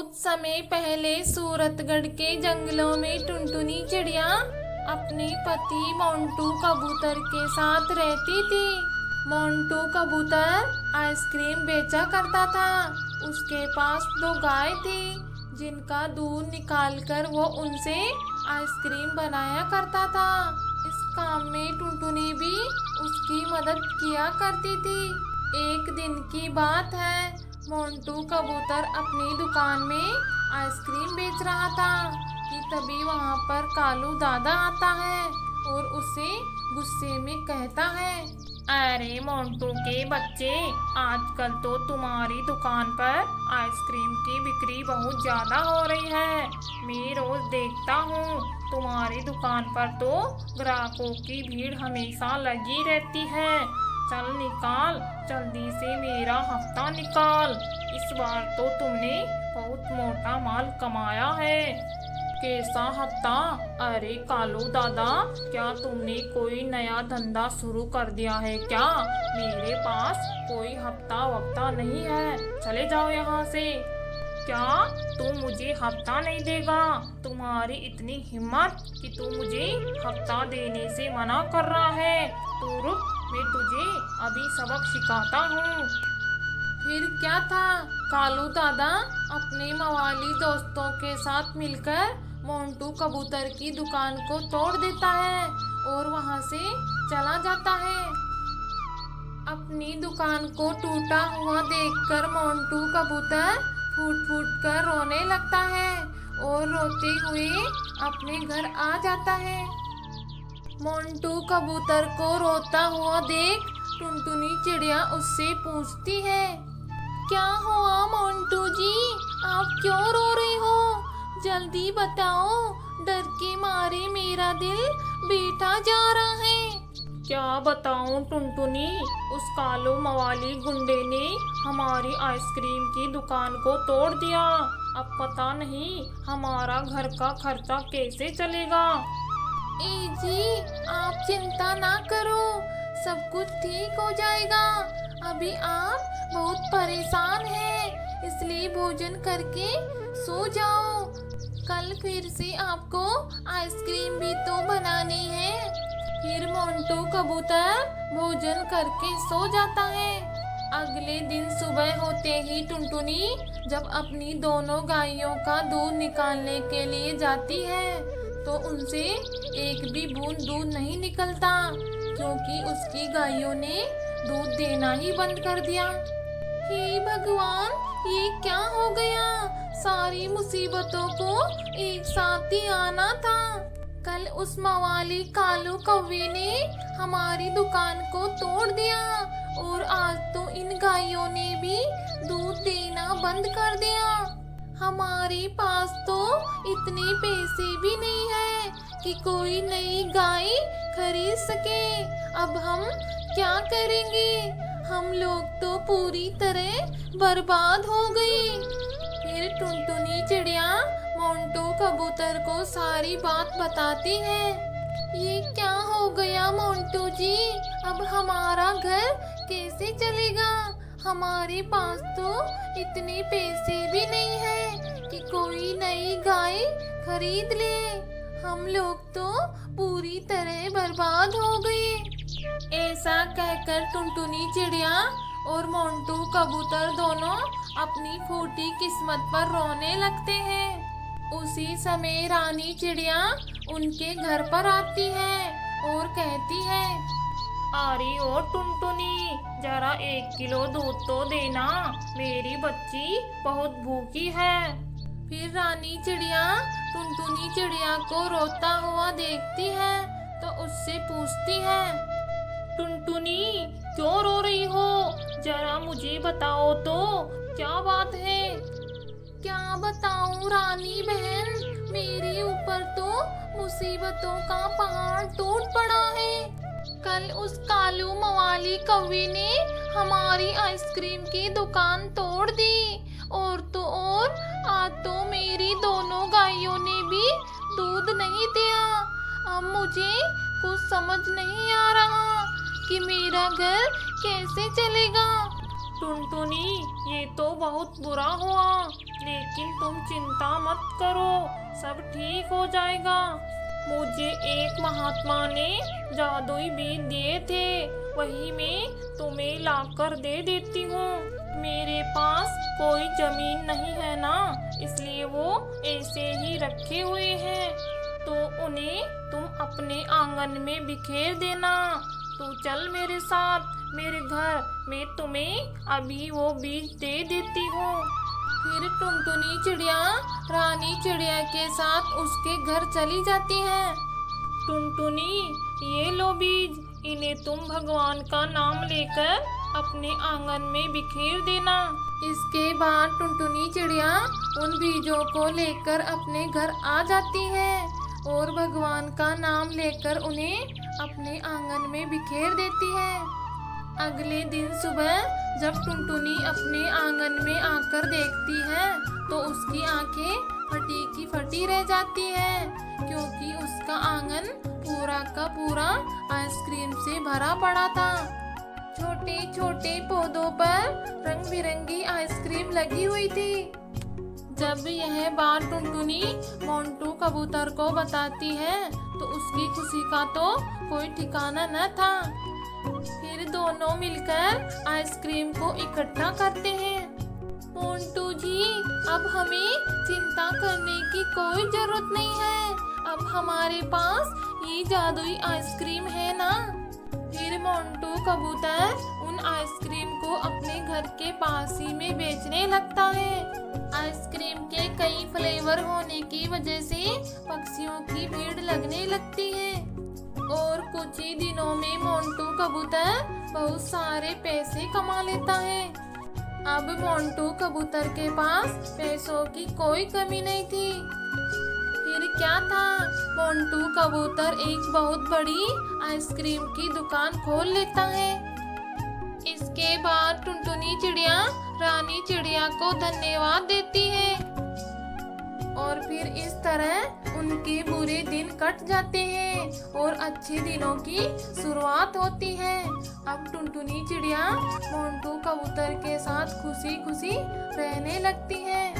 बहुत समय पहले सूरतगढ़ के जंगलों में टुनटुनी चिड़िया अपने पति मोंटू कबूतर के साथ रहती थी। मोंटू कबूतर आइसक्रीम बेचा करता था। उसके पास 2 गाय थी जिनका दूध निकालकर वो उनसे आइसक्रीम बनाया करता था। इस काम में टुनटुनी भी उसकी मदद किया करती थी। एक दिन की बात है, मोंटू कबूतर अपनी दुकान में आइसक्रीम बेच रहा था कि तभी वहाँ पर कालू दादा आता है और उसे गुस्से में कहता है, अरे मोंटू के बच्चे, आजकल तो तुम्हारी दुकान पर आइसक्रीम की बिक्री बहुत ज़्यादा हो रही है। मैं रोज़ देखता हूँ तुम्हारी दुकान पर तो ग्राहकों की भीड़ हमेशा लगी रहती है। चल निकाल, जल्दी से मेरा हफ्ता निकाल। इस बार तो तुमने बहुत मोटा माल कमाया है। कैसा हफ्ता? अरे कालू दादा, क्या तुमने कोई नया धंधा शुरू कर दिया है क्या? मेरे पास कोई हफ्ता वफ्ता नहीं है, चले जाओ यहाँ से। क्या तू मुझे हफ्ता नहीं देगा? तुम्हारी इतनी हिम्मत कि तू मुझे हफ्ता देने से मना कर रहा है? तो रुक, मैं तुझे अभी सबक सिखाता हूँ। फिर क्या था, कालू दादा अपने मवाली दोस्तों के साथ मिलकर मोंटू कबूतर की दुकान को तोड़ देता है और वहाँ से चला जाता है। अपनी दुकान को टूटा हुआ देखकर मोंटू कबूतर फूट फूट कर रोने लगता है और रोते हुए अपने घर आ जाता है। मोंटू कबूतर को रोता हुआ देख टुनटुनी चिड़िया उससे पूछती है, क्या हुआ मोंटू जी, आप क्यों रो रहे हो? जल्दी बताओ, डर के मारे मेरा दिल बैठा जा रहा है। क्या बताऊं टुनटुनी, उस कालू मवाली गुंडे ने हमारी आइसक्रीम की दुकान को तोड़ दिया। अब पता नहीं हमारा घर का खर्चा कैसे चलेगा। ए जी, आप चिंता ना करो, सब कुछ ठीक हो जाएगा। अभी आप बहुत परेशान हैं, इसलिए भोजन करके सो जाओ। कल फिर से आपको आइसक्रीम भी तो बनानी है। फिर मोंटू कबूतर भोजन करके सो जाता है। अगले दिन सुबह होते ही टुनटुनी जब अपनी दोनों गायों का दूध निकालने के लिए जाती है तो उनसे एक भी बूंद दूध नहीं निकलता, क्योंकि उसकी गायों ने दूध देना ही बंद कर दिया। हे भगवान, ये क्या हो गया? सारी मुसीबतों को एक साथ ही आना था। कल उस मवाली कालू कौवे ने हमारी दुकान को तोड़ दिया और आज तो इन गायों ने भी दूध देना बंद कर दिया। हमारे पास तो इतने पैसे भी नहीं है कि कोई नई गाय खरीद सके। अब हम क्या करेंगे? हम लोग तो पूरी तरह बर्बाद हो गए। फिर टुनटुनी चिड़िया मोंटू कबूतर को सारी बात बताती है। ये क्या हो गया मोंटू जी, अब हमारा घर कैसे चलेगा? हमारे पास तो इतने पैसे भी नहीं है कि कोई नई गाय खरीद ले। हम लोग तो पूरी तरह बर्बाद हो गए। ऐसा कहकर टुनटुनी चिड़िया और मोंटू कबूतर दोनों अपनी फूटी किस्मत पर रोने लगते हैं। उसी समय रानी चिड़िया उनके घर पर आती है और कहती है, अरे ओ टुनटुनी, जरा 1 किलो दूध तो देना, मेरी बच्ची बहुत भूखी है। फिर रानी चिड़िया टुनटुनी चिड़िया को रोता हुआ देखती है तो उससे पूछती है, टुनटुनी क्यों रो रही हो? जरा मुझे बताओ तो, क्या बात है? क्या बताऊं रानी बहन, मेरे ऊपर तो मुसीबतों का पहाड़ टूट पड़ा है। कल उस कालू मवाली कौवे ने हमारी आइसक्रीम की दुकान तोड़ दी और तो और आज तो मेरी दोनों गायों ने भी दूध नहीं दिया। अब मुझे कुछ समझ नहीं आ रहा कि मेरा घर कैसे चलेगा। टुनटुनी, ये तो बहुत बुरा हुआ, लेकिन तुम चिंता मत करो, सब ठीक हो जाएगा। मुझे एक महात्मा ने जादुई बीज दिए थे, वही मैं तुम्हें लाकर दे देती हूँ। मेरे पास कोई जमीन नहीं है ना, इसलिए वो ऐसे ही रखे हुए हैं, तो उन्हें तुम अपने आंगन में बिखेर देना। तू चल मेरे साथ मेरे घर, मैं तुम्हें अभी वो बीज दे देती हूँ। फिर टुनटुनी चिड़िया रानी चिड़िया के साथ उसके घर चली जाती है। टुनटुनी, ये लो बीज, इन्हें तुम भगवान का नाम लेकर अपने आंगन में बिखेर देना। इसके बाद टुनटुनी चिड़िया उन बीजों को लेकर अपने घर आ जाती है और भगवान का नाम लेकर उन्हें अपने आंगन में बिखेर देती है। अगले दिन सुबह जब टुनटुनी अपने आंगन में आकर देखती है तो उसकी आंखें फटी की फटी रह जाती है, क्योंकि उसका आंगन पूरा का पूरा आइसक्रीम से भरा पड़ा था। छोटे छोटे पौधों पर रंग बिरंगी आइसक्रीम लगी हुई थी। जब यह बात टुनटुनी मोंटू कबूतर को बताती है तो उसकी खुशी का तो कोई ठिकाना न था। फिर दोनों मिलकर आइसक्रीम को इकट्ठा करते हैं। मोंटू जी, अब हमें चिंता करने की कोई जरूरत नहीं है, अब हमारे पास ये जादुई आइसक्रीम है ना। फिर मोंटू कबूतर उन आइसक्रीम को अपने घर के पास ही में बेचने लगता है। आइसक्रीम के कई फ्लेवर होने की वजह से पक्षियों की भीड़ लगने लगती है और कुछ ही दिनों में मोंटू कबूतर बहुत सारे पैसे कमा लेता है। अब मोंटू कबूतर के पास पैसों की कोई कमी नहीं थी। फिर क्या था, मोंटू कबूतर एक बहुत बड़ी आइसक्रीम की दुकान खोल लेता है। इसके बाद टुनटुनी चिड़िया रानी चिड़िया को धन्यवाद देती है और फिर इस तरह उनके बुरे दिन कट जाते हैं और अच्छे दिनों की शुरुआत होती है। अब टुनटुनी चिड़िया मोंटू कबूतर के साथ खुशी खुशी रहने लगती है।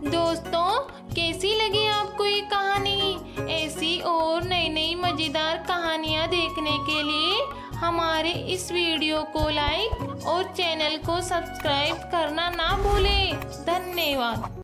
दोस्तों, कैसी लगी आपको ये कहानी? ऐसी और नई नई मजेदार कहानियाँ देखने के लिए हमारे इस वीडियो को लाइक और चैनल को सब्सक्राइब करना ना भूलें। धन्यवाद।